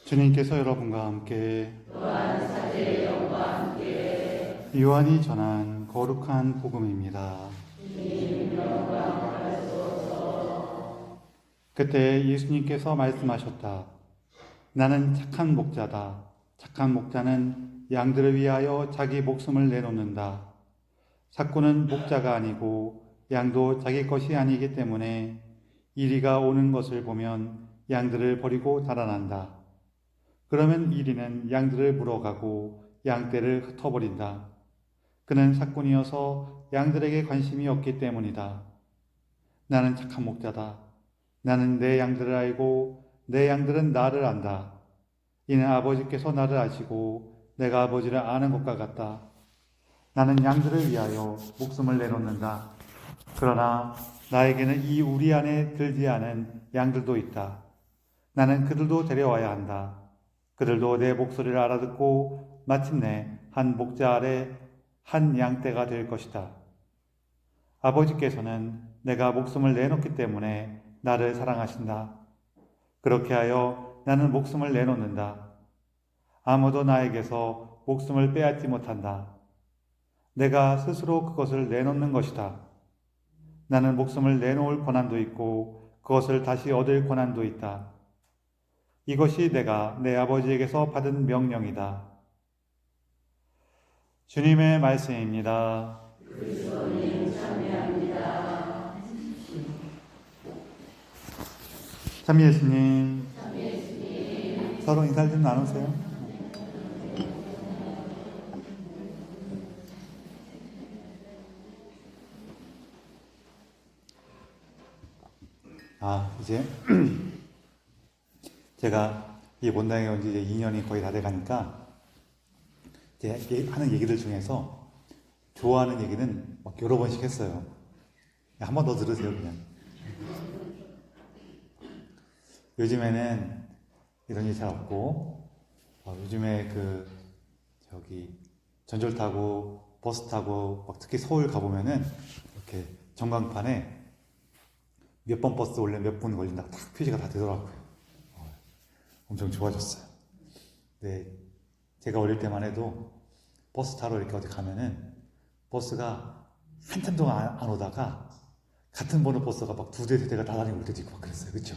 주님께서 여러분과 함께 요한이 전한 거룩한 복음입니다. 그때 예수님께서 말씀하셨다. 나는 착한 목자다. 착한 목자는 양들을 위하여 자기 목숨을 내놓는다. 삭구는 목자가 아니고 양도 자기 것이 아니기 때문에 이리가 오는 것을 보면 양들을 버리고 달아난다. 그러면 이리는 양들을 물어가고 양떼를 흩어버린다. 그는 삭군이어서 양들에게 관심이 없기 때문이다. 나는 착한 목자다. 나는 내 양들을 알고 내 양들은 나를 안다. 이는 아버지께서 나를 아시고 내가 아버지를 아는 것과 같다. 나는 양들을 위하여 목숨을 내놓는다. 그러나 나에게는 이 우리 안에 들지 않은 양들도 있다. 나는 그들도 데려와야 한다. 그들도 내 목소리를 알아듣고 마침내 한 목자 아래 한 양떼가 될 것이다. 아버지께서는 내가 목숨을 내놓기 때문에 나를 사랑하신다. 그렇게 하여 나는 목숨을 내놓는다. 아무도 나에게서 목숨을 빼앗지 못한다. 내가 스스로 그것을 내놓는 것이다. 나는 목숨을 내놓을 권한도 있고 그것을 다시 얻을 권한도 있다. 이것이 내가 내 아버지에게서 받은 명령이다. 주님의 말씀입니다. 그리스도님 참여합니다. 참 예수님, 서로 인사를 좀 나누세요. 이제 제가 이 본당에 온 지 이제 2년이 거의 다 돼가니까 이제 하는 얘기들 중에서 좋아하는 얘기는 막 여러 번씩 했어요. 한 번 더 들으세요, 그냥. 요즘에는 이런 일 잘 없고, 요즘에 전철 타고 버스 타고 막 특히 서울 가보면은 이렇게 전광판에 몇 번 버스 올려 몇 분 걸린다고 딱 표시가 다 되더라고요. 엄청 좋아졌어요. 네, 제가 어릴 때만 해도 버스 타러 이렇게 어디 가면은 버스가 한참 동안 안 오다가 같은 번호 버스가 막 두대 세 대가 나란히 올 때도 있고 막 그랬어요. 그쵸?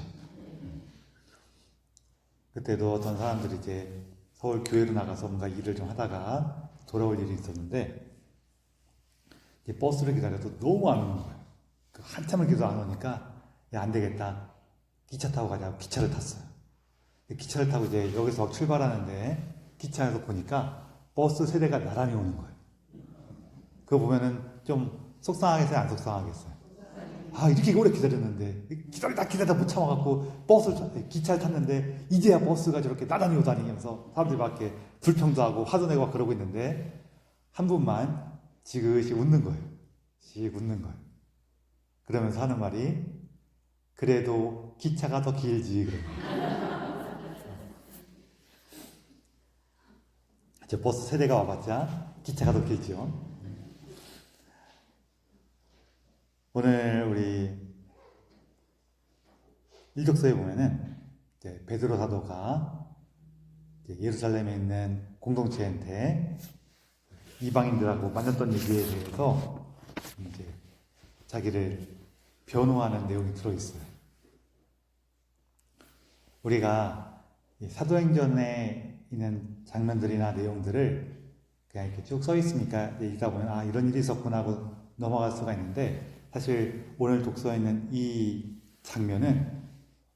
그때도 어떤 사람들이 이제 서울 교회로 나가서 뭔가 일을 좀 하다가 돌아올 일이 있었는데 이제 버스를 기다려도 너무 안 오는 거예요. 한참을 기다려 안 오니까 야, 안 되겠다. 기차 타고 가자고 기차를 탔어요. 기차를 타고 이제 여기서 막 출발하는데 기차에서 보니까 버스 세대가 나란히 오는 거예요. 그거 보면은 좀 속상하겠어요? 안 속상하겠어요? 이렇게 오래 기다렸는데 기다리다 못 참아갖고 기차를 tas는데 이제야 버스가 저렇게 나란히 오다니 하면서 사람들이 막 이렇게 불평도 하고 화도 내고 막 그러고 있는데 한 분만 지그시 웃는 거예요. 씩 웃는 거예요. 그러면서 하는 말이 그래도 기차가 더 길지. 이제 버스 세대가 와봤자 기차가 더 길죠. 오늘 우리 일독서에 보면은 이제 베드로 사도가 이제 예루살렘에 있는 공동체한테 이방인들하고 만났던 얘기에 대해서 이제 자기를 변호하는 내용이 들어있어요. 우리가 사도행전에 있는 장면들이나 내용들을 그냥 이렇게 쭉 써 있으니까 읽다 보면 이런 일이 있었구나 하고 넘어갈 수가 있는데 사실 오늘 독서에 있는 이 장면은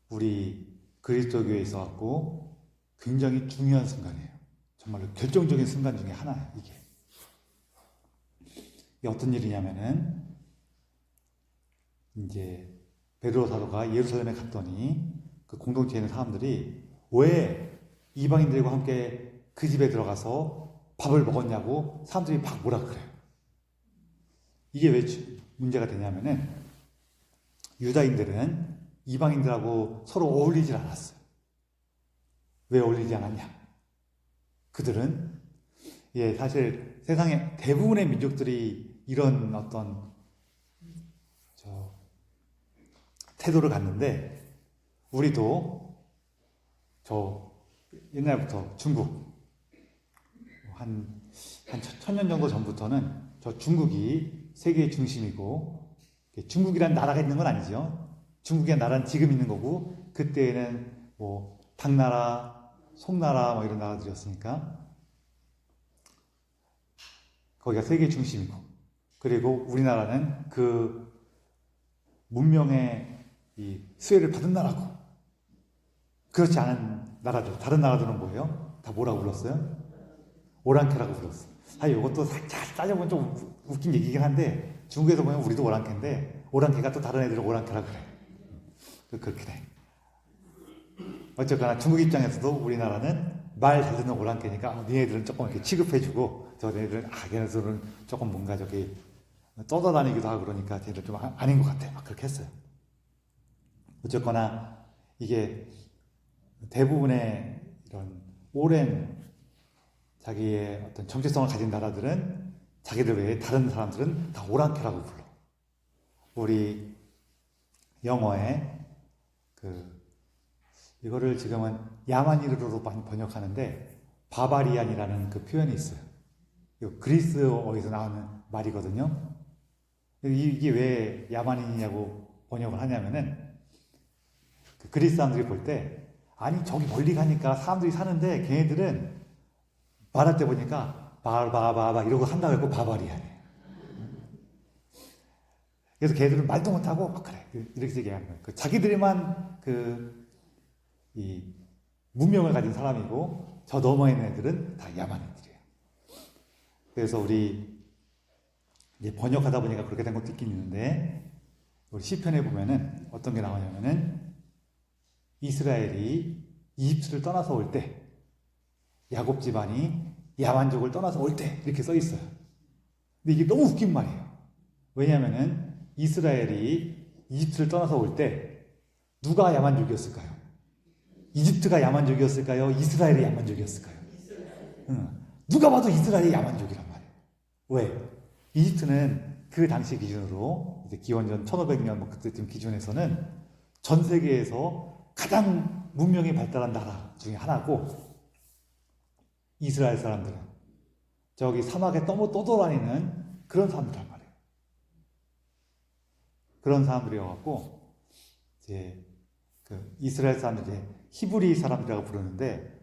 우리 그리스도교에 있어갖고 굉장히 중요한 순간이에요. 정말로 결정적인 순간 중에 하나예요. 이게 어떤 일이냐면은 이제 베드로 사도가 예루살렘에 갔더니 그 공동체에 있는 사람들이 왜 이방인들과 함께 그 집에 들어가서 밥을 먹었냐고 사람들이 막 뭐라 그래요. 이게 왜 문제가 되냐면은 유다인들은 이방인들하고 서로 어울리질 않았어요. 왜 어울리지 않았냐? 그들은 사실 세상의 대부분의 민족들이 이런 어떤 태도를 갖는데 우리도 옛날부터 중국 한 1000년 정도 전부터는 저 중국이 세계의 중심이고, 중국이란 나라가 있는 건 아니죠. 중국이란 나라는 지금 있는 거고, 그때에는 뭐 당나라, 송나라 뭐 이런 나라들이었으니까 거기가 세계의 중심이고, 그리고 우리나라는 그 문명의 이 수혜를 받은 나라고, 그렇지 않은 나라들, 다른 나라들은 뭐예요? 다 뭐라고 불렀어요? 오랑캐라고 불렀어요. 사실 이것도 살짝 따져보면 좀 웃긴 얘기긴 한데, 중국에서 보면 우리도 오랑캐인데, 오랑캐가 또 다른 애들은 오랑캐라 그래. 그렇게 돼. 어쨌거나 중국 입장에서도 우리나라는 말 잘 듣는 오랑캐니까 니네들은 조금 이렇게 취급해주고, 저 애들은 걔네들은 조금 뭔가 저기 떠돌아다니기도 하고 그러니까 걔네들 좀 아닌 것 같아. 막 그렇게 했어요. 어쨌거나 이게 대부분의 이런 오랜 자기의 어떤 정체성을 가진 나라들은 자기들 외에 다른 사람들은 다 오랑캐라고 불러. 우리 영어에 이거를 지금은 야만인으로 많이 번역하는데 바바리안이라는 그 표현이 있어요. 이거 그리스어에서 나오는 말이거든요. 이게 왜 야만인이냐고 번역을 하냐면은 그 그리스 사람들이 볼 때, 아니 저기 멀리 가니까 사람들이 사는데 걔네들은 말할 때 보니까 바바바바 이러고 한다고 했고 바바리안이에요. 그래서 걔네들은 말도 못하고 막 그래 이렇게 얘기하는 거예요. 자기들만 이 문명을 가진 사람이고 저 너머에 있는 애들은 다 야만인들이에요. 그래서 우리 이제 번역하다 보니까 그렇게 된 것도 있긴 있는데, 우리 시편에 보면은 어떤 게 나오냐면은 이스라엘이 이집트를 떠나서 올 때, 야곱 집안이 야만족을 떠나서 올 때 이렇게 써 있어요. 근데 이게 너무 웃긴 말이에요. 왜냐하면은 이스라엘이 이집트를 떠나서 올 때 누가 야만족이었을까요? 이집트가 야만족이었을까요? 이스라엘이 야만족이었을까요? 누가 봐도 이스라엘이 야만족이란 말이에요. 왜? 이집트는 그 당시 기준으로 이제 기원전 1500년 뭐 그때쯤 기준에서는 전 세계에서 가장 문명이 발달한 나라 중에 하나고, 이스라엘 사람들은 저기 사막에 떠돌아다니는 그런 사람들란 말이에요. 그런 사람들이어갖고 이제 이스라엘 사람들이 히브리 사람들이라고 부르는데,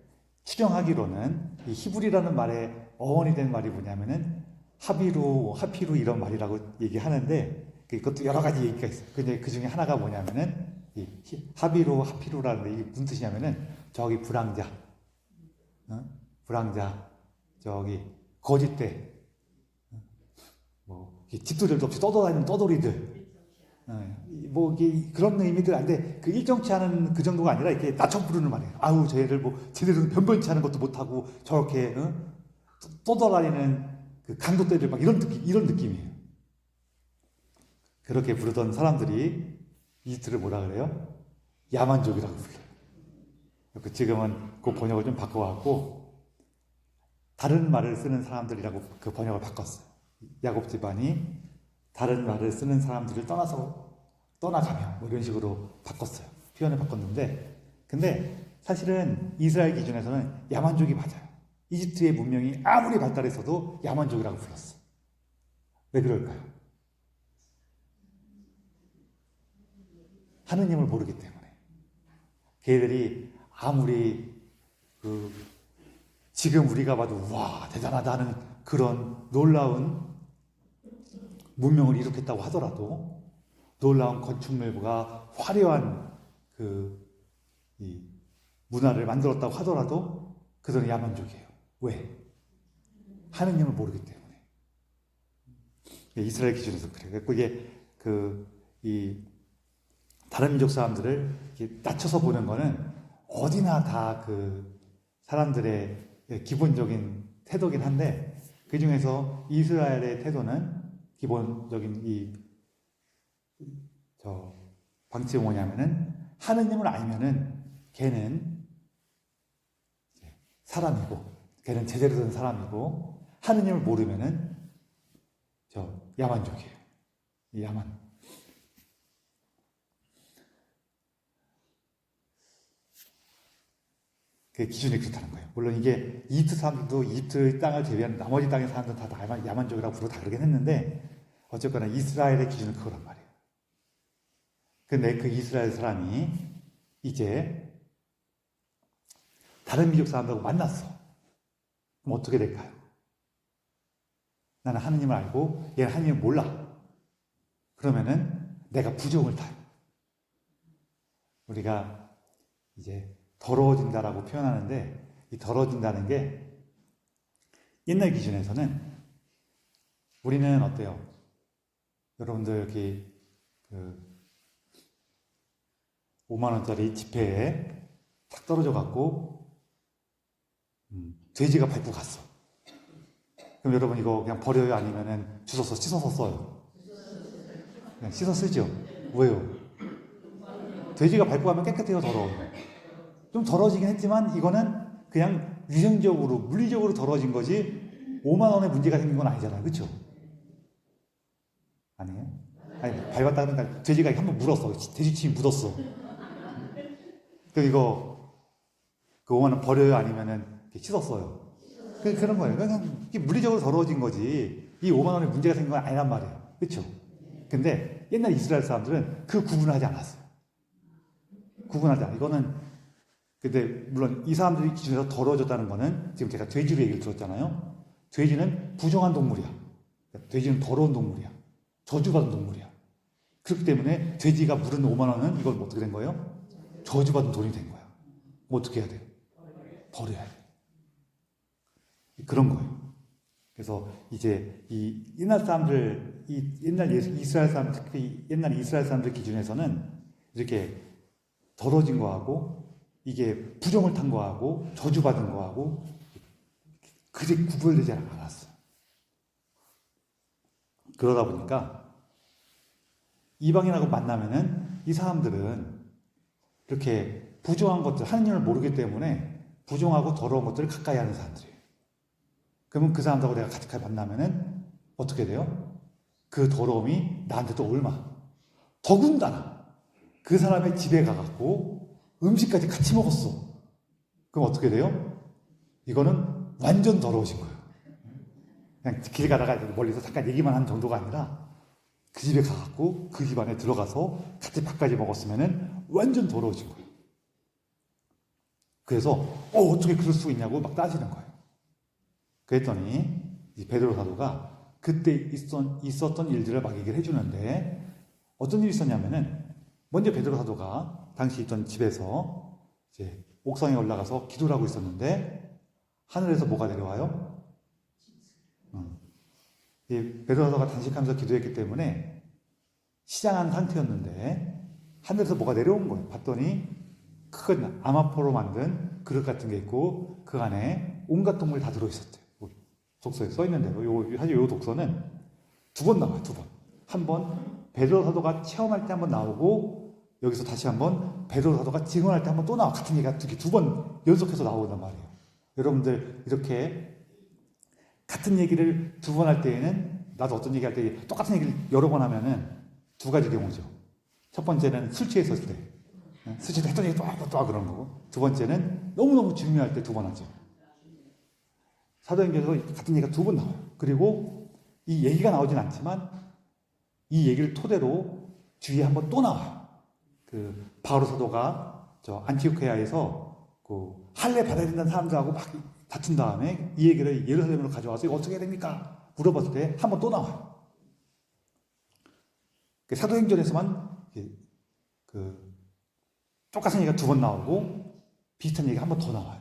추정하기로는 이 히브리라는 말의 어원이 된 말이 뭐냐면은 하비루, 하피루 이런 말이라고 얘기하는데, 그것도 여러 가지 얘기가 있어요. 근데 그 중에 하나가 뭐냐면은 이 하비루, 하피루라는 이게 무슨 뜻이냐면은 저기 불황자, 불황자, 저기 거짓대, 뭐 집도들도 없이 떠돌아다니는 떠돌이들, 뭐 그런 의미들 아닌데, 그 일정치 않은 그 정도가 아니라 이렇게 낮춰 부르는 말이에요. 아우 저 애들 뭐 제대로 변변치 않은 것도 못하고 저렇게 떠돌아다니는 그 강도떼들 막 이런 느낌이에요. 그렇게 부르던 사람들이 이집트를 뭐라 그래요? 야만족이라고 불러요. 지금은 그 번역을 좀 바꿔갖고 다른 말을 쓰는 사람들이라고 그 번역을 바꿨어요. 야곱 집안이 다른 말을 쓰는 사람들을 떠나가며 뭐 이런 식으로 바꿨어요. 표현을 바꿨는데, 근데 사실은 이스라엘 기준에서는 야만족이 맞아요. 이집트의 문명이 아무리 발달했어도 야만족이라고 불렀어. 왜 그럴까요? 하느님을 모르기 때문에. 걔들이 아무리 지금 우리가 봐도 와 대단하다 하는 그런 놀라운 문명을 일으켰다고 하더라도, 놀라운 건축물과 화려한 이 문화를 만들었다고 하더라도 그들은 야만족이에요. 왜? 하느님을 모르기 때문에. 이스라엘 기준에서 그래요. 이게 이 다른 민족 사람들을 이렇게 낮춰서 보는 거는 어디나 다 사람들의 기본적인 태도긴 한데, 그 중에서 이스라엘의 태도는 기본적인 방침이 뭐냐면은, 하느님을 알면은 걔는 사람이고, 걔는 제대로 된 사람이고, 하느님을 모르면은 야만족이에요. 야만. 그 기준이 그렇다는 거예요. 물론 이게 이집트 사람들도 이집트 땅을 제외한 나머지 땅의 사람들은 다 야만족이라고 부르고 다 그러긴 했는데 어쨌거나 이스라엘의 기준은 그거란 말이에요. 근데 그 이스라엘 사람이 이제 다른 민족 사람들하고 만났어. 그럼 어떻게 될까요? 나는 하느님을 알고 얘는 하느님을 몰라. 그러면은 내가 부정을 타요. 우리가 이제 더러워진다라고 표현하는데 이 더러워진다는 게 옛날 기준에서는 우리는 어때요? 여러분들 여기 그 5만 원짜리 지폐에 탁 떨어져 갖고 돼지가 밟고 갔어. 그럼 여러분 이거 그냥 버려요? 아니면은 주워서 씻어서 써요? 그냥 씻어 쓰죠? 왜요? 돼지가 밟고 가면 깨끗해요, 더러워요? 좀 더러워지긴 했지만 이거는 그냥 위생적으로 물리적으로 더러워진 거지 5만 원에 문제가 생긴 건 아니잖아요, 그렇죠? 아니에요? 아니 밟았다 그러니까 돼지가 한번 물었어, 돼지침이 묻었어. 그럼 이거 그 5만 원 버려요? 아니면은 씻었어요? 그런 거예요. 그냥 물리적으로 더러워진 거지 이 5만 원에 문제가 생긴 건 아니란 말이에요, 그렇죠? 근데 옛날 이스라엘 사람들은 그 구분을 하지 않았어요. 구분하지 않아. 이거는 근데 물론 이 사람들이 기준에서 더러워졌다는 거는 지금 제가 돼지로 얘기를 들었잖아요. 돼지는 부정한 동물이야. 돼지는 더러운 동물이야. 저주받은 동물이야. 그렇기 때문에 돼지가 물은 5만 원은 이건 어떻게 된 거예요? 저주받은 돈이 된 거야. 뭐 어떻게 해야 돼요? 버려야 돼. 그런 거예요. 그래서 이제 이 옛날 사람들, 이 옛날 이스라엘 사람, 특히 옛날 이스라엘 사람들 기준에서는 이렇게 더러워진 거하고 이게 부정을 탄 거하고 저주받은 거하고 그게 구별되지 않았어요. 그러다 보니까 이방인하고 만나면은 이 사람들은 이렇게 부정한 것들, 하느님을 모르기 때문에 부정하고 더러운 것들을 가까이 하는 사람들이에요. 그러면 그 사람들하고 내가 같이 만나면은 어떻게 돼요? 그 더러움이 나한테 또 얼마? 더군다나 그 사람의 집에 가갖고 음식까지 같이 먹었어. 그럼 어떻게 돼요? 이거는 완전 더러워진 거예요. 그냥 길 가다가 멀리서 잠깐 얘기만 한 정도가 아니라 그 집에 가갖고 그 집 안에 들어가서 같이 밥까지 먹었으면은 완전 더러워진 거예요. 그래서 어떻게 그럴 수 있냐고 막 따지는 거예요. 그랬더니 이 베드로 사도가 그때 있었던 일들을 막 얘기를 해주는데 어떤 일이 있었냐면은 먼저 베드로 사도가 당시 있던 집에서 이제 옥상에 올라가서 기도를 하고 있었는데 하늘에서 뭐가 내려와요? 이 베드로 사도가 단식하면서 기도했기 때문에 시장한 상태였는데 하늘에서 뭐가 내려온 거예요. 봤더니 큰 아마포로 만든 그릇 같은 게 있고 그 안에 온갖 동물이 다 들어있었대요. 독서에 써있는 대로 사실 이 독서는 두 번 나와요. 두 번. 한 번 베드로 사도가 체험할 때 한 번 나오고 여기서 다시 한번 베드로 사도가 증언할 때 한 번 또 나와. 같은 얘기가 두 번 연속해서 나오단 말이에요. 여러분들 이렇게 같은 얘기를 두 번 할 때에는 나도 어떤 얘기 할 때 똑같은 얘기를 여러 번 하면은 두 가지 경우죠. 첫 번째는 술 취해 있었을 때 술 취해 했던 얘기 또 그런 거고 두 번째는 너무너무 중요할 때 두 번 하죠. 사도행전에서 같은 얘기가 두 번 나와요. 그리고 이 얘기가 나오진 않지만 이 얘기를 토대로 뒤에 한 번 또 나와요. 그 바오로 사도가 저 안티오케아에서 그 할례 받아야 된다는 사람들하고 막 다툰 다음에 이 얘기를 예루살렘으로 가져와서 이거 어떻게 해야 됩니까? 물어봤을 때 한 번 또 나와요. 그 사도행전에서만 그 똑같은 얘기가 두 번 나오고 비슷한 얘기가 한 번 더 나와요.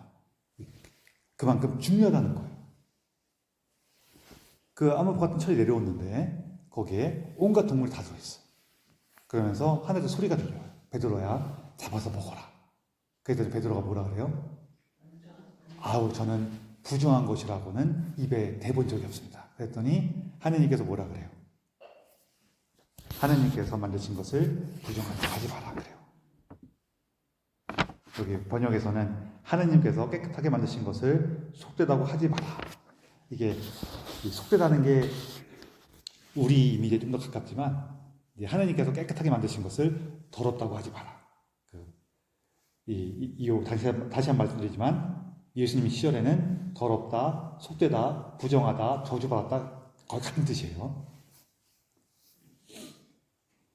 그만큼 중요하다는 거예요. 그 아마포 같은 철이 내려오는데 거기에 온갖 동물이 다 들어있어. 그러면서 하늘에서 소리가 들려요. 베드로야 잡아서 먹어라. 그랬더니 베드로가 뭐라 그래요? 아우 저는 부정한 것이라고는 입에 대본 적이 없습니다. 그랬더니 하느님께서 뭐라 그래요? 하느님께서 만드신 것을 부정하지 마라 그래요. 여기 번역에서는 하느님께서 깨끗하게 만드신 것을 속되다고 하지 마라. 이게 속되다는 게 우리 이미지에 좀 더 가깝지만 하느님께서 깨끗하게 만드신 것을 더럽다고 하지 마라. 이거 다시 한 번 말씀드리지만 예수님 시절에는 더럽다, 속되다, 부정하다, 저주받았다 거의 같은 뜻이에요.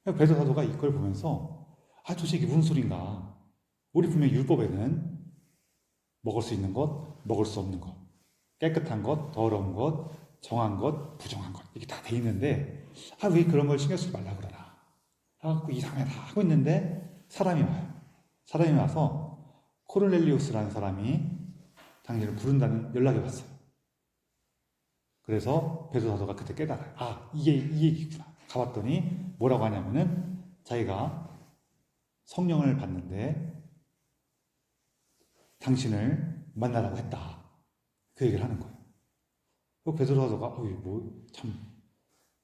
베드로 사도가 이걸 보면서 도대체 이게 무슨 소린가? 우리 분명히 율법에는 먹을 수 있는 것, 먹을 수 없는 것, 깨끗한 것, 더러운 것, 정한 것, 부정한 것 이게 다 돼 있는데 왜 그런 걸 신경 쓰지 말라 그러나? 하고 이상하게 다 하고 있는데 사람이 와요. 사람이 와서 코르넬리우스라는 사람이 당신을 부른다는 연락이 왔어요. 그래서 베드로 사도가 그때 깨달아요. 이게 이 얘기구나. 가봤더니 뭐라고 하냐면은 자기가 성령을 받는데 당신을 만나라고 했다. 그 얘기를 하는 거예요. 베드로 사도가 참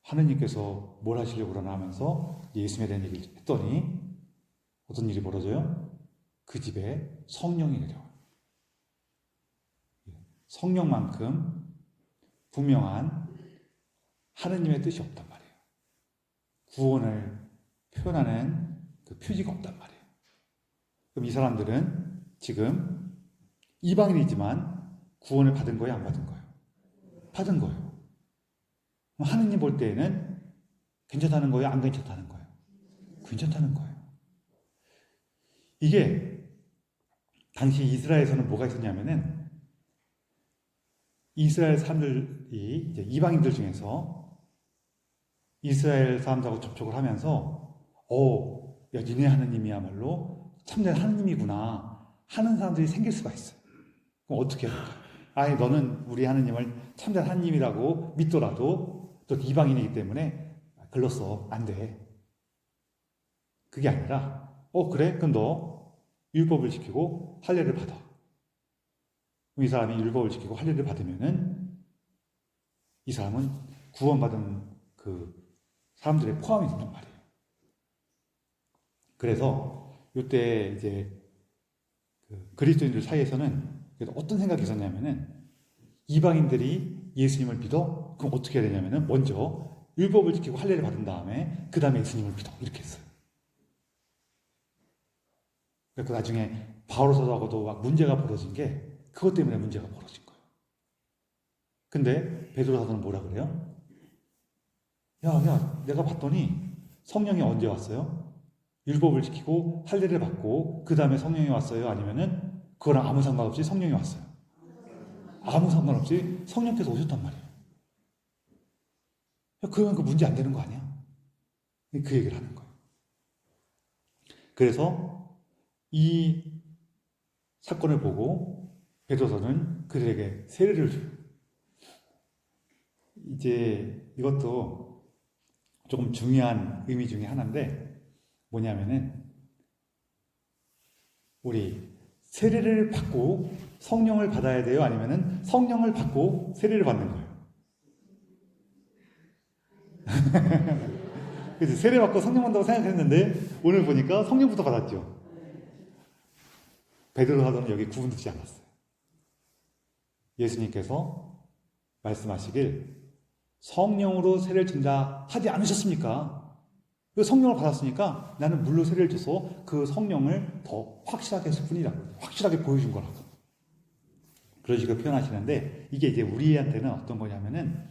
하느님께서 뭘 하시려고 그러나 하면서 예수님에 대한 얘기를 했더니 어떤 일이 벌어져요? 그 집에 성령이 내려와요. 성령만큼 분명한 하느님의 뜻이 없단 말이에요. 구원을 표현하는 그 표지가 없단 말이에요. 그럼 이 사람들은 지금 이방인이지만 구원을 받은 거예요? 안 받은 거예요? 받은 거예요. 그럼 하느님 볼 때에는 괜찮다는 거예요? 안 괜찮다는 거예요? 괜찮다는 거예요. 이게 당시 이스라엘에서는 뭐가 있었냐면은 이스라엘 사람들이 이제 이방인들 중에서 이스라엘 사람들하고 접촉을 하면서 야 니네 하느님이야말로 참된 하느님이구나 하는 사람들이 생길 수가 있어요. 그럼 어떻게 해야 될까? 너는 우리 하느님을 참된 하느님이라고 믿더라도 또 이방인이기 때문에 글렀어. 안 돼. 그게 아니라 그래? 그럼 너 율법을 지키고 할례를 받아. 이 사람이 율법을 지키고 할례를 받으면은 이 사람은 구원받은 그 사람들에 포함이 된단 말이에요. 그래서 이때 이제 그리스도인들 사이에서는 어떤 생각이 있었냐면은 이방인들이 예수님을 믿어? 그럼 어떻게 해야 되냐면은 먼저 율법을 지키고 할례를 받은 다음에 그 다음에 예수님을 믿어 이렇게 했어요. 그래서 나중에 바울 사도하고도 막 문제가 벌어진 게 그것 때문에 문제가 벌어진 거예요. 근데 베드로 사도는 뭐라 그래요? 야, 내가 봤더니 성령이 언제 왔어요? 율법을 지키고 할례를 받고 그 다음에 성령이 왔어요? 아니면은 그거랑 아무 상관없이 성령이 왔어요? 아무 상관없이 성령께서 오셨단 말이에요. 그러면 그 문제 안 되는 거 아니야? 그 얘기를 하는 거예요. 그래서 이 사건을 보고 베드로서는 그들에게 세례를 줘요. 이제 이것도 조금 중요한 의미 중에 하나인데 뭐냐면은 우리 세례를 받고 성령을 받아야 돼요? 아니면은 성령을 받고 세례를 받는 거예요? 그치? 세례 받고 성령 받는다고 생각했는데 오늘 보니까 성령부터 받았죠. 베드로 사도는 여기 구분되지 않았어요. 예수님께서 말씀하시길 성령으로 세례를 준다 하지 않으셨습니까? 그 성령을 받았으니까 나는 물로 세례를 줘서 그 성령을 더 확실하게 했을 뿐이라고, 확실하게 보여준 거라고. 그런 식으로 표현하시는데 이게 이제 우리한테는 어떤 거냐면은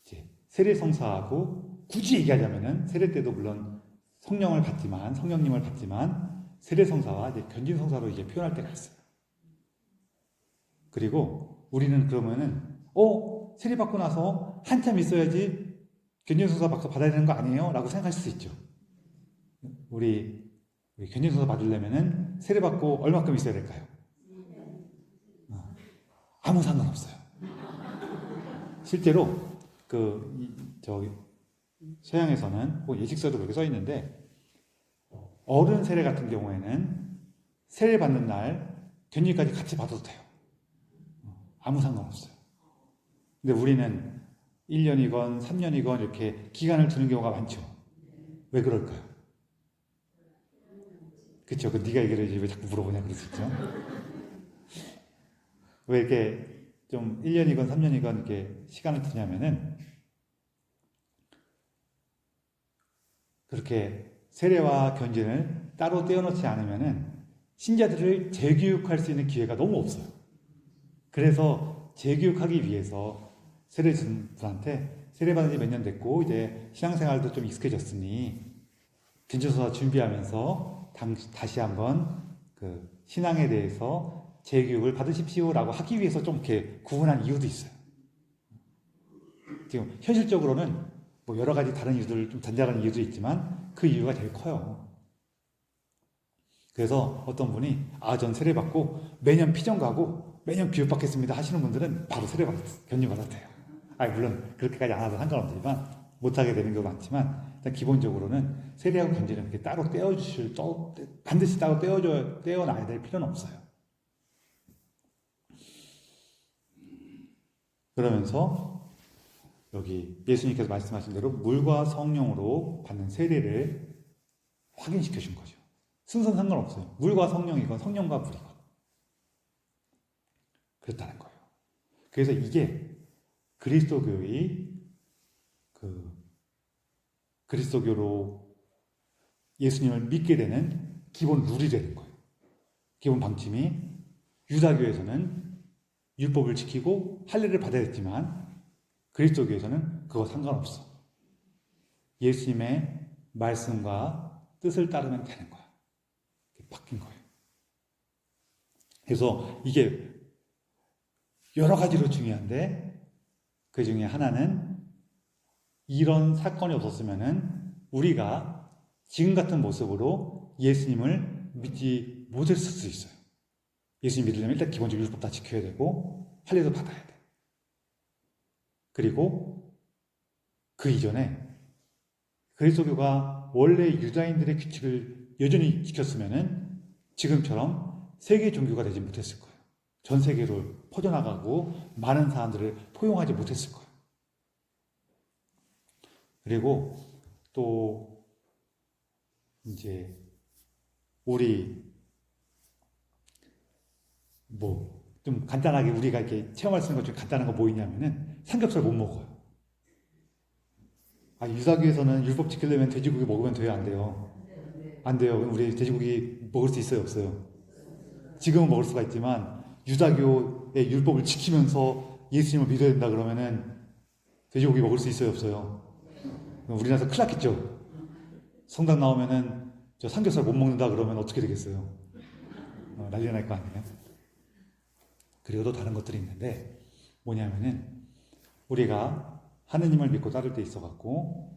이제 세례 성사하고 굳이 얘기하자면은 세례 때도 물론 성령을 받지만 성령님을 받지만 세례 성사와 이제 견진 성사로 이제 표현할 때가 있어요. 그리고 우리는 그러면은 세례 받고 나서 한참 있어야지 견진 성사 받아야 되는 거 아니에요? 라고 생각하실 수 있죠. 우리 견진 성사 받으려면은 세례 받고 얼마큼 있어야 될까요? 아무 상관없어요. 실제로 서양에서는 예식서도 그렇게 써 있는데 어른 세례 같은 경우에는 세례 받는 날 견진까지 같이 받아도 돼요. 아무 상관없어요. 근데 우리는 1년이건 3년이건 이렇게 기간을 두는 경우가 많죠. 왜 그럴까요? 그쵸? 네가 얘기를 왜 자꾸 물어보냐 그럴 수 있죠. 왜 이렇게 좀 1년이건 3년이건 이렇게 시간을 두냐면은 그렇게 세례와 견진을 따로 떼어놓지 않으면은 신자들을 재교육할 수 있는 기회가 너무 없어요. 그래서 재교육하기 위해서 세례 준 분한테 세례 받은 지 몇 년 됐고 이제 신앙생활도 좀 익숙해졌으니 전도서 준비하면서 다시 한번 그 신앙에 대해서 재교육을 받으십시오라고 하기 위해서 좀 이렇게 구분한 이유도 있어요. 지금 현실적으로는 뭐 여러 가지 다른 이유들, 좀 잔잔한 이유도 있지만 그 이유가 제일 커요. 그래서 어떤 분이 전 세례 받고 매년 피정 가고 매년 교육받겠습니다 하시는 분들은 바로 세례 견류받았대요. 물론 그렇게까지 안 하도 상관없지만 못하게 되는 경우도 많지만 일단 기본적으로는 세례하고 견지는 그렇게 따로 반드시 따로 떼어놔야 될 필요는 없어요. 그러면서 여기 예수님께서 말씀하신 대로 물과 성령으로 받는 세례를 확인시켜 준 거죠. 순서는 상관없어요. 물과 성령이건 성령과 물이건 그렇다는 거예요. 그래서 이게 그리스도교의 그리스도교로 예수님을 믿게 되는 기본 룰이 되는 거예요. 기본 방침이 유다교에서는 율법을 지키고 할례를 받아야 했지만 그리스도교에서는 그거 상관없어. 예수님의 말씀과 뜻을 따르면 되는 거야. 바뀐 거예요. 그래서 이게 여러 가지로 중요한데 그 중에 하나는 이런 사건이 없었으면은 우리가 지금 같은 모습으로 예수님을 믿지 못했을 수 있어요. 예수님 믿으려면 일단 기본적으로 율법 다 지켜야 되고 할례도 받아야 돼. 그리고 그 이전에 그리스도교가 원래 유다인들의 규칙을 여전히 지켰으면은 지금처럼 세계 종교가 되지 못했을 거예요. 전 세계로 퍼져나가고 많은 사람들을 포용하지 못했을 거예요. 그리고 또 이제 우리 좀 간단하게 우리가 이렇게 체험할 수 있는 것 중에 간단한 거 뭐 있냐면은 삼겹살 못 먹어요. 유다교에서는 율법 지키려면 돼지고기 먹으면 돼요, 안 돼요? 안 돼요. 우리 돼지고기 먹을 수 있어요, 없어요? 지금은 먹을 수가 있지만 유다교의 율법을 지키면서 예수님을 믿어야 된다 그러면은 돼지고기 먹을 수 있어요, 없어요? 우리나라에서 큰일 났겠죠? 성당 나오면은 저 삼겹살 못 먹는다 그러면 어떻게 되겠어요? 난리 날 거 아니에요? 그리고 또 다른 것들이 있는데 뭐냐면은 우리가 하느님을 믿고 따를 때 있어갖고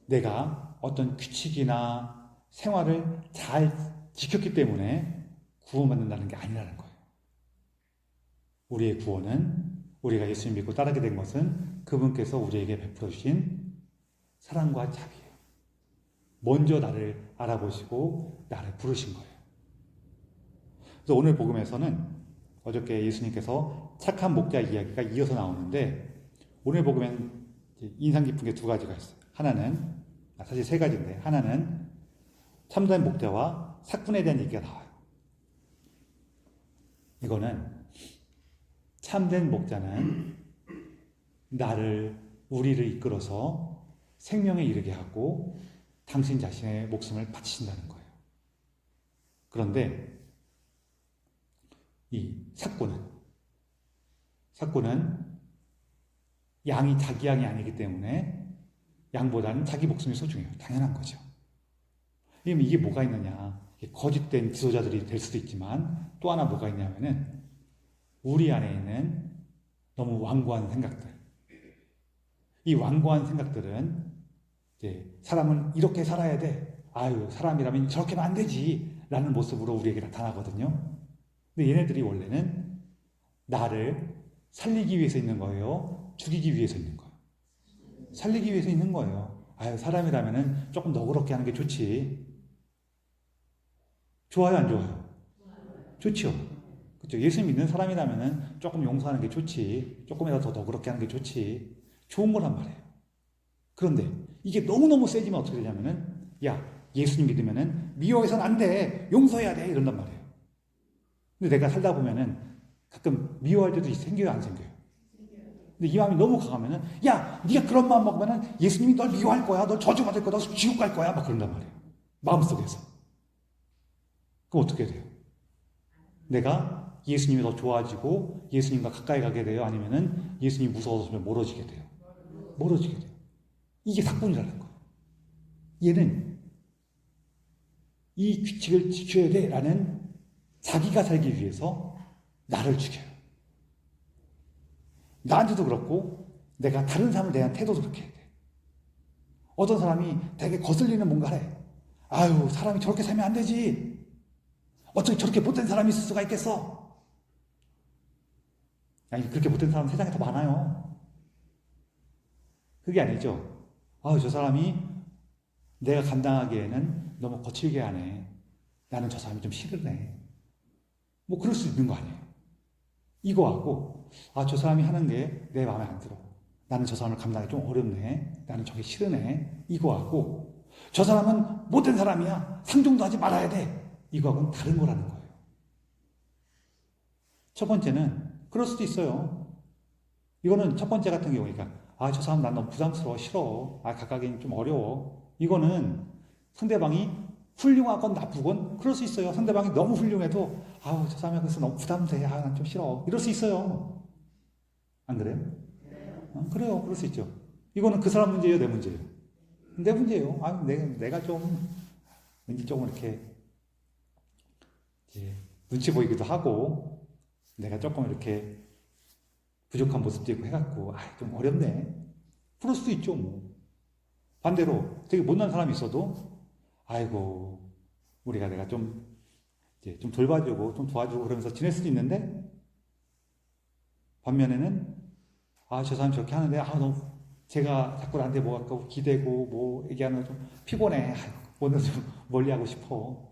내가 어떤 규칙이나 생활을 잘 지켰기 때문에 구원받는다는 게 아니라는 거예요. 우리의 구원은 우리가 예수님 믿고 따르게 된 것은 그분께서 우리에게 베풀어 주신 사랑과 자비예요. 먼저 나를 알아보시고 나를 부르신 거예요. 그래서 오늘 복음에서는 어저께 예수님께서 착한 목자 이야기가 이어서 나오는데 오늘 복음엔 인상 깊은 게 두 가지가 있어요. 하나는 사실 세 가지인데 하나는 참된 목자와 삭군에 대한 얘기가 나와요. 이거는 참된 목자는 우리를 이끌어서 생명에 이르게 하고 당신 자신의 목숨을 바치신다는 거예요. 그런데 이 삭군은 양이 자기 양이 아니기 때문에 양보다는 자기 목숨이 소중해요. 당연한 거죠. 이게 뭐가 있느냐? 거짓된 지도자들이 될 수도 있지만 또 하나 뭐가 있냐면은 우리 안에 있는 너무 완고한 생각들. 이 완고한 생각들은 이제 사람은 이렇게 살아야 돼. 사람이라면 저렇게 하면 안 되지. 라는 모습으로 우리에게 나타나거든요. 근데 얘네들이 원래는 나를 살리기 위해서 있는 거예요? 죽이기 위해서 있는 거예요? 살리기 위해서 있는 거예요. 사람이라면 조금 너그럽게 하는 게 좋지. 좋아요, 안 좋아요? 좋죠. 그렇죠. 예수 믿는 사람이라면 조금 용서하는 게 좋지. 조금이라도 더 너그럽게 하는 게 좋지. 좋은 거란 말이에요. 그런데 이게 너무너무 세지면 어떻게 되냐면은 예수님 믿으면은 미워해서는 안 돼. 용서해야 돼. 이런단 말이에요. 근데 내가 살다 보면은 가끔 미워할 때도 생겨요, 안 생겨요? 근데 이 마음이 너무 강하면은 네가 그런 마음 먹으면은 예수님이 널 미워할 거야. 널 저주받을 거야. 너 지옥 갈 거야. 막 그런단 말이에요. 마음속에서. 그럼 어떻게 돼요? 내가 예수님이 더 좋아지고 예수님과 가까이 가게 돼요? 아니면은 예수님이 무서워서 좀 멀어지게 돼요? 멀어지게 돼요. 이게 사건이라는 거예요. 얘는 이 규칙을 지켜야 돼라는 자기가 살기 위해서 나를 죽여요. 나한테도 그렇고 내가 다른 사람을 대한 태도도 그렇게 해야 돼. 어떤 사람이 되게 거슬리는 뭔가를 해. 아유, 사람이 저렇게 살면 안 되지. 어떻게 저렇게 못된 사람이 있을 수가 있겠어? 아니, 그렇게 못된 사람은 세상에 더 많아요. 그게 아니죠. 아유, 저 사람이 내가 감당하기에는 너무 거칠게 하네. 나는 저 사람이 좀 싫으네. 뭐 그럴 수 있는 거 아니에요. 이거하고 아, 저 사람이 하는 게 내 마음에 안 들어. 나는 저 사람을 감당하기 좀 어렵네. 나는 저게 싫으네. 이거하고 저 사람은 못된 사람이야. 상종도 하지 말아야 돼. 이거하고는 다른 거라는 거예요. 첫 번째는 그럴 수도 있어요. 이거는 첫 번째 같은 경우니까 아, 저 사람 난 너무 부담스러워. 싫어. 아, 가까이는 좀 어려워. 이거는 상대방이 훌륭하건 나쁘건 그럴 수 있어요. 상대방이 너무 훌륭해도 아우, 저 사람이 그래서 너무 부담돼. 아, 난 좀 싫어. 이럴 수 있어요. 안 그래요? 그래요. 그럴 수 있죠. 이거는 그 사람 문제예요, 내 문제예요? 내 문제예요. 아, 내가 좀 왠지 조금 이렇게 이제 눈치 보이기도 하고 내가 조금 이렇게 부족한 모습도 있고 해갖고 아, 좀 어렵네. 그럴 수도 있죠, 뭐. 반대로 되게 못난 사람이 있어도 아이고, 내가 좀 이제 좀 돌봐주고 좀 도와주고 그러면서 지낼 수도 있는데 반면에는 아, 저 사람 저렇게 하는데 아, 너무 제가 자꾸 나한테 뭐 아까 기대고 뭐 얘기하는 거 좀 피곤해. 아이고, 오늘 좀 멀리하고 싶어.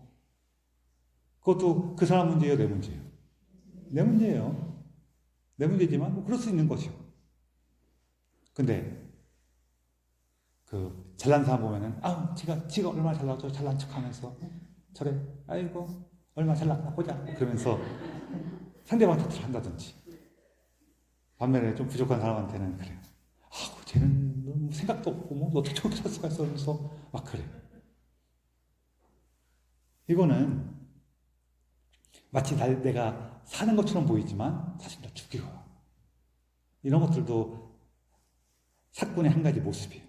그것도 그 사람 문제예요, 내 문제예요? 내 문제예요. 내 문제지만 뭐 그럴 수 있는 거죠. 근데 그 잘난 사람 보면은 아, 지가 얼마나 잘나죠? 잘난 척하면서 저래. 아이고, 얼마나 잘났나 보자. 그러면서 상대방 탓을 한다든지. 반면에 좀 부족한 사람한테는 그래요. 아, 쟤는 너무 생각도 없고 뭐 어떻게 저렇게 살 수가 있어? 하면서 막 그래. 이거는 마치 내가 사는 것처럼 보이지만 사실 다 죽여요. 이런 것들도 사건의 한 가지 모습이에요.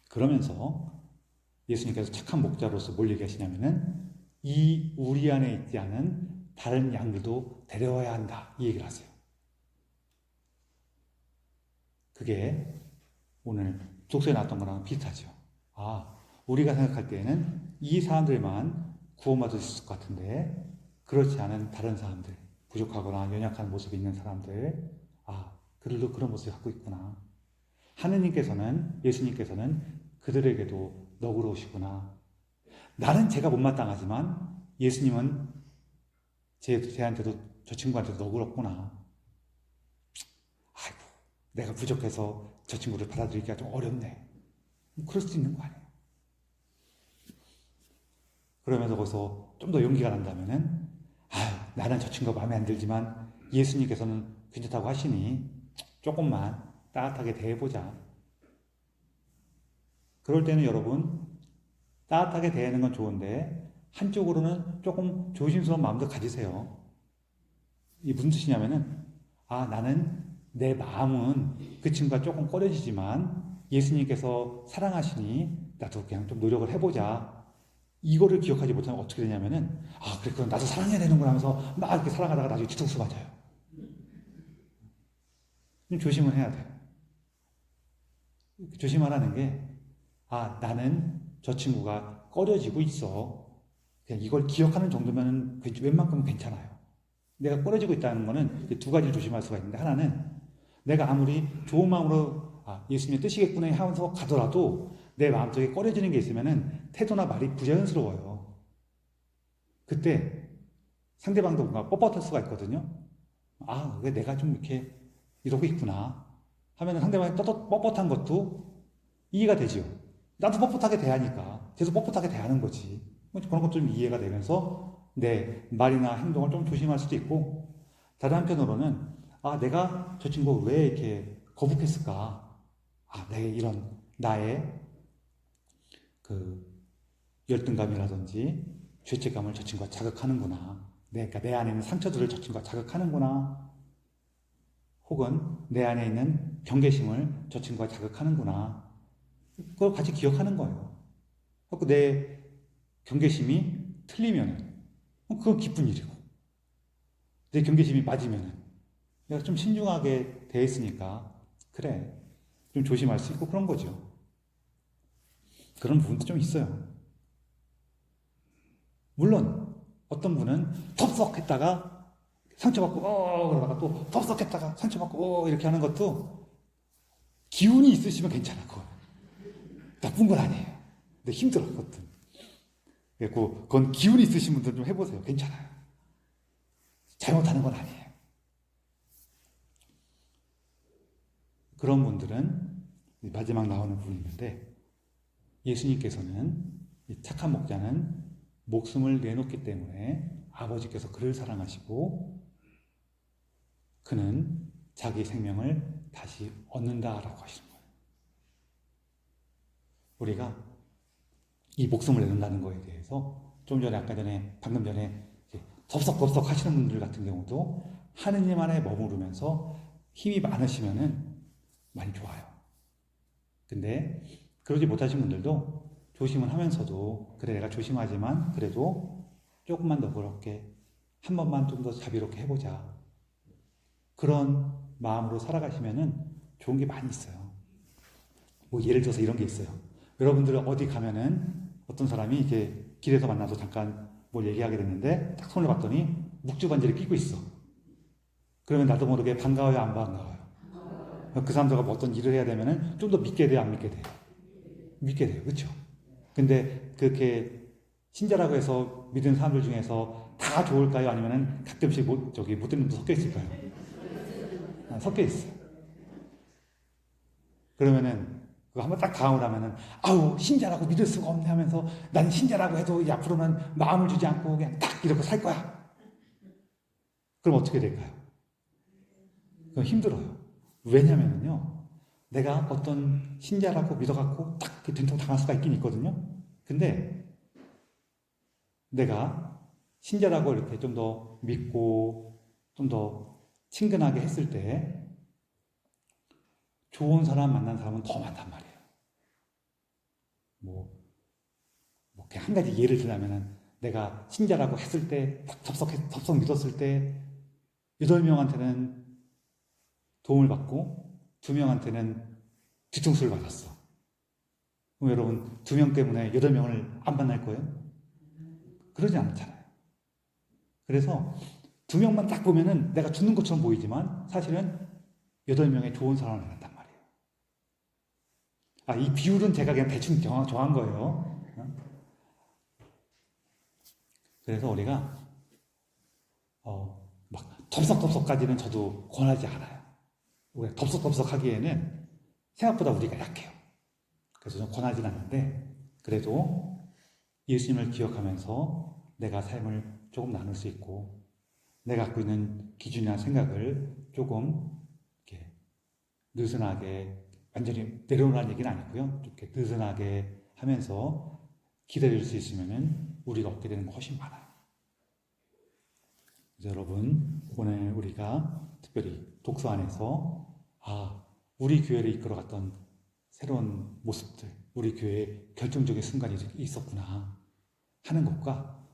그러면서 예수님께서 착한 목자로서 뭘 얘기하시냐면은 이 우리 안에 있지 않은 다른 양들도 데려와야 한다. 이 얘기를 하세요. 그게 오늘 독서에 나왔던 거랑 비슷하죠. 아, 우리가 생각할 때에는 이 사람들만 구원받을 수 있을 것 같은데 그렇지 않은 다른 사람들, 부족하거나 연약한 모습이 있는 사람들, 아, 그들도 그런 모습을 갖고 있구나. 하느님께서는, 예수님께서는 그들에게도 너그러우시구나. 나는 제가 못마땅하지만 예수님은 쟤한테도 저 친구한테도 너그럽구나. 아이고, 내가 부족해서 저 친구를 받아들이기가 좀 어렵네. 그럴 수도 있는 거 아니에요. 그러면서 거기서 좀 더 용기가 난다면은 나는 저 친구가 마음에 안 들지만 예수님께서는 괜찮다고 하시니 조금만 따뜻하게 대해보자. 그럴 때는 여러분 따뜻하게 대하는 건 좋은데 한쪽으로는 조금 조심스러운 마음도 가지세요. 이게 무슨 뜻이냐면은 나는 내 마음은 그 친구가 조금 꺼려지지만 예수님께서 사랑하시니 나도 그냥 좀 노력을 해보자. 이거를 기억하지 못하면 어떻게 되냐면은 그래, 그럼 나도 사랑해야 되는구나 하면서 막 이렇게 살아가다가 나중에 뒤통수 맞아요. 좀 조심을 해야 돼요. 조심하라는 게 나는 저 친구가 꺼려지고 있어. 그냥 이걸 기억하는 정도면 웬만큼은 괜찮아요. 내가 꺼려지고 있다는 거는 두 가지를 조심할 수가 있는데, 하나는 내가 아무리 좋은 마음으로 예수님의 뜻이겠구나 하면서 가더라도 내 마음속에 꺼려지는 게 있으면은 태도나 말이 부자연스러워요. 그때 상대방도 뭔가 뻣뻣할 수가 있거든요. 왜 내가 좀 이렇게 이러고 있구나 하면은 상대방이 뻣뻣한 것도 이해가 되죠. 나도 뻣뻣하게 대하니까 계속 뻣뻣하게 대하는 거지. 그런 것도 좀 이해가 되면서 내 말이나 행동을 좀 조심할 수도 있고, 다른 한편으로는 내가 저 친구 왜 이렇게 거북했을까? 내 이런 나의 그 열등감이라든지 죄책감을 저 친구가 자극하는구나. 그러니까 내 안에 있는 상처들을 저 친구가 자극하는구나. 혹은 내 안에 있는 경계심을 저 친구가 자극하는구나. 그걸 같이 기억하는 거예요. 그래서 내 경계심이 틀리면 그건 기쁜 일이고, 내 경계심이 맞으면 내가 좀 신중하게 대했으니까 그래, 좀 조심할 수 있고 그런 거죠. 그런 부분도 좀 있어요. 물론 어떤 분은 덥석했다가 상처받고 그러다가 또 덥석했다가 상처받고 이렇게 하는 것도 기운이 있으시면 괜찮아. 그거 나쁜 건 아니에요. 근데 힘들어 그것도. 그건 기운이 있으신 분들 좀 해보세요. 괜찮아요. 잘못하는 건 아니에요. 그런 분들은 마지막 나오는 부분이 있는데, 예수님께서는 이 착한 목자는 목숨을 내놓기 때문에 아버지께서 그를 사랑하시고 그는 자기 생명을 다시 얻는다라고 하시는 거예요. 우리가 이 목숨을 내놓는다는 거에 대해서 좀 전에 방금 전에 덥석덥석 하시는 분들 같은 경우도 하느님 안에 머무르면서 힘이 많으시면은 많이 좋아요. 근데 그러지 못하신 분들도 조심을 하면서도 그래 내가 조심하지만 그래도 조금만 더 그렇게 한 번만 좀 더 자비롭게 해보자. 그런 마음으로 살아가시면은 좋은 게 많이 있어요. 뭐 예를 들어서 이런 게 있어요. 여러분들 어디 가면은 어떤 사람이 이렇게 길에서 만나서 잠깐 뭘 얘기하게 됐는데 딱 손을 봤더니 묵주반지를 끼고 있어. 그러면 나도 모르게 반가워요, 안 반가워요? 그 사람들과 뭐 어떤 일을 해야 되면은 좀 더 믿게 돼요, 안 믿게 돼요? 믿게 돼요, 그렇죠? 근데 그렇게 신자라고 해서 믿은 사람들 중에서 다 좋을까요? 아니면은 가끔씩 못 듣는 분도 섞여 있을까요? 섞여 있어요. 그러면은 그거 한번 딱 당하고 나면은 아우 신자라고 믿을 수가 없네 하면서 난 신자라고 해도 이 앞으로는 마음을 주지 않고 그냥 딱 이러고 살 거야. 그럼 어떻게 될까요? 그럼 힘들어요. 왜냐면은요, 내가 어떤 신자라고 믿어갖고 딱 된통 당할 수가 있긴 있거든요. 근데 내가 신자라고 이렇게 좀 더 믿고 좀 더 친근하게 했을 때 좋은 사람 만난 사람은 더 많단 말이에요. 그냥 한 가지 예를 들자면은 내가 신자라고 했을 때 딱 덥석 믿었을 때 8명한테는 도움을 받고 2명한테는 뒤통수를 받았어. 그럼 여러분 2명 때문에 8명을 안 만날 거예요? 그러지 않잖아요. 그래서 2명만 딱 보면은 내가 죽는 것처럼 보이지만 사실은 8명의 좋은 사람을 만난단 말이에요. 이 비율은 제가 그냥 대충 정한 거예요. 그래서 우리가 막 덥석덥석까지는 저도 권하지 않아요. 우리가 덥석덥석 하기에는 생각보다 우리가 약해요. 그래서 좀 권하진 않는데 그래도 예수님을 기억하면서 내가 삶을 조금 나눌 수 있고 내가 갖고 있는 기준이나 생각을 조금 이렇게 느슨하게 완전히 내려놓으라는 얘기는 아니고요. 이렇게 느슨하게 하면서 기다릴 수 있으면은 우리가 얻게 되는 거 훨씬 많아요. 그래서 여러분 오늘 우리가 특별히 독서 안에서 우리 교회를 이끌어갔던 새로운 모습들, 우리 교회의 결정적인 순간이 있었구나 하는 것과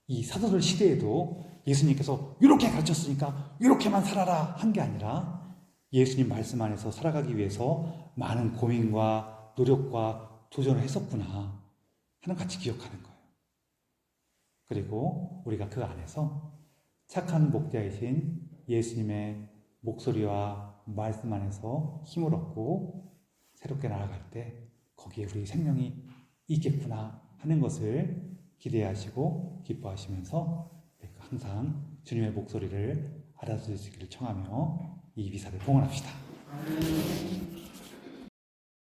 이 사도들 시대에도 예수님께서 이렇게 가르쳤으니까 이렇게만 살아라 한 게 아니라 예수님 말씀 안에서 살아가기 위해서 많은 고민과 노력과 도전을 했었구나 하는 같이 기억하는 거예요. 그리고 우리가 그 안에서 착한 목자이신 예수님의 목소리와 말씀 안에서 힘을 얻고 새롭게 나아갈 때 거기에 우리 생명이 있겠구나 하는 것을 기대하시고 기뻐하시면서 항상 주님의 목소리를 알아주시기를 청하며 이 미사를 봉헌합시다.